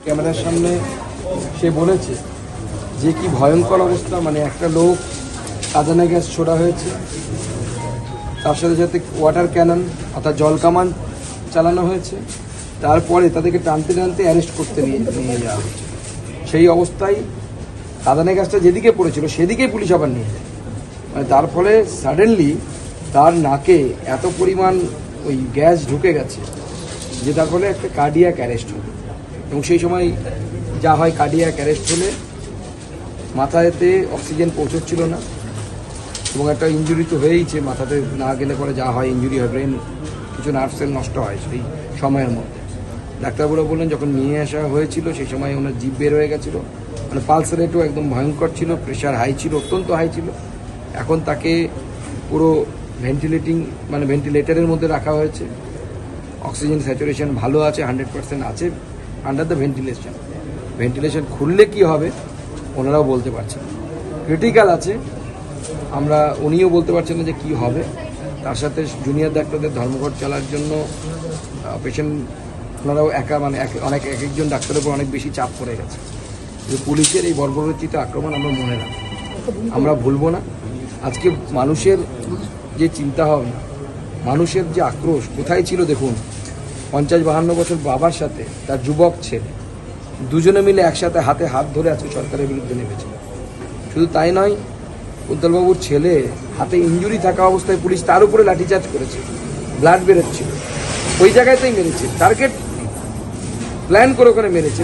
ক্যামেরার সামনে সে বলেছে যে কি ভয়ঙ্কর অবস্থা, মানে একটা লোক কাঁদানে গ্যাস ছোড়া হয়েছে, তার সাথে সাথে ওয়াটার ক্যানন অর্থাৎ জল কামান চালানো হয়েছে, তারপরে তাদেরকে টানতে টানতে অ্যারেস্ট করতে নিয়ে যাওয়া হয়েছে। সেই অবস্থায় কাঁদানে গ্যাসটা যেদিকে পড়েছিল সেদিকেই পুলিশ আবার নিয়ে যায়, মানে তার ফলে সাডেনলি তার নাকে এত পরিমাণ ওই গ্যাস ঢুকে গেছে যে তার ফলে একটা কার্ডিয়াক অ্যারেস্ট হবে। এবং সেই সময় যা হয়, কার্ডিয়াক অ্যারেস্ট হলে মাথাতে অক্সিজেন পৌঁছচ্ছিল না এবং একটা ইঞ্জুরি তো হয়েইছে, মাথাতে না গেলে পরে যা হয় ইঞ্জুরি হয়, ব্রেন কিছু নার্ভ সেল নষ্ট হয় সেই সময়ের মধ্যে। ডাক্তারবাবুরা বললেন যখন নিয়ে আসা হয়েছিল সেই সময় ওনার জিভ বের হয়ে গেছিলো, মানে পালস রেটও একদম ভয়ঙ্কর ছিল, প্রেশার হাই ছিল, অত্যন্ত হাই ছিল। এখন তাকে পুরো ভেন্টিলেটরের মধ্যে রাখা হয়েছে। অক্সিজেন স্যাচুরেশন ভালো আছে, 100% আছে আন্ডার দ্য ভেন্টিলেশন খুললে কি হবে ওনারাও বলতে পারছেন, ক্রিটিক্যাল আছে, উনিও বলতে পারছেন না যে কী হবে। তার সাথে জুনিয়র ডাক্তারদের ধর্মঘট চালার জন্য পেশেন্ট ওনারাও অনেক একজন ডাক্তারের উপর অনেক বেশি চাপ পড়ে গেছে। পুলিশের এই বর্বরোচিত আক্রমণ আমরা মনে রাখবো, আমরা ভুলবো না। আজকে মানুষের যে চিন্তাভাবনা, মানুষের যে আক্রোশ কোথায় ছিল দেখুন। 50-52 বছর বাবার সাথে তার যুবক ছেলে দুজনে মিলে একসাথে হাতে হাত ধরে আজকে সরকারের বিরুদ্ধে নেমেছিল। শুধু তাই নয়, কুন্তলবাবুর ছেলে হাতে ইঞ্জুরি থাকা অবস্থায় পুলিশ তার উপরে লাঠিচার্জ করেছে, ব্লাড বেরোচ্ছিল, ওই জায়গাতেই মেরেছে, টার্গেট প্ল্যান করে ওখানে মেরেছে,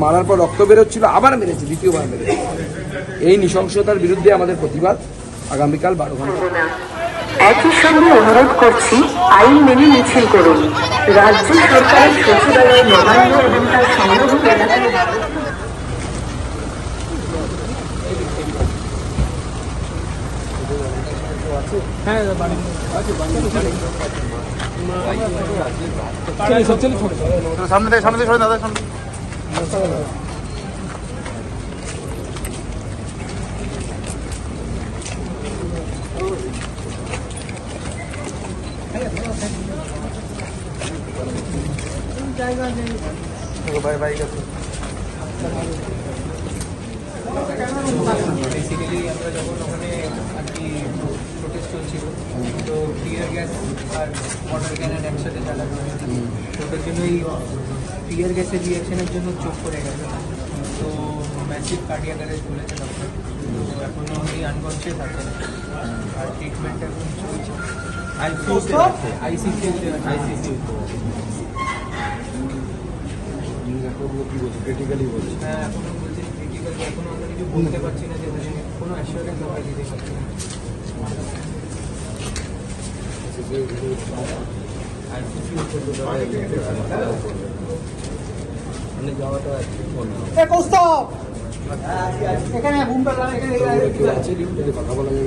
মারার পর রক্ত বেরোচ্ছিল, আবার মেরেছে, দ্বিতীয়বার মেরেছে। এই নৃশংসতার বিরুদ্ধে আমাদের প্রতিবাদ আগামীকাল 12 ঘন্টা। একই সঙ্গে অনুরোধ করছি, আইন মেনে মিছিল করুন। রাজ্য সরকারের সচিবালয় নবান্ন এবং তার সংলগ্ন এলাকায় সামনে থেকে সরে দাদা সামনে। বেসিক্যালি আমরা যখন ওখানে আর কি প্রোটেস্ট চলছিল, তো টিয়ার গ্যাস আর ওয়াটার ক্যানন একসাথে চালানো হয়েছে। ওটার জন্য এই টিয়ার গ্যাসের রিয়াকশনের জন্য চোখ করে গেছে, তো ম্যাসিভ কার্ডিয়াক অ্যারেস্ট বলেছে ডক্টর। তো এখনও উনি আনকনসিয়াস আছেন আর ট্রিটমেন্ট এখন চলছে। আইসিসিউ হ্যাঁ, এখনও বলছে ক্রিটিক্যাল, এখনও আমরা কিছু বলতে পারছি না, যে কোনো অ্যাসিওরেন্স আমরা দিতে পারছি না। এখানে কথা বলা যাবে।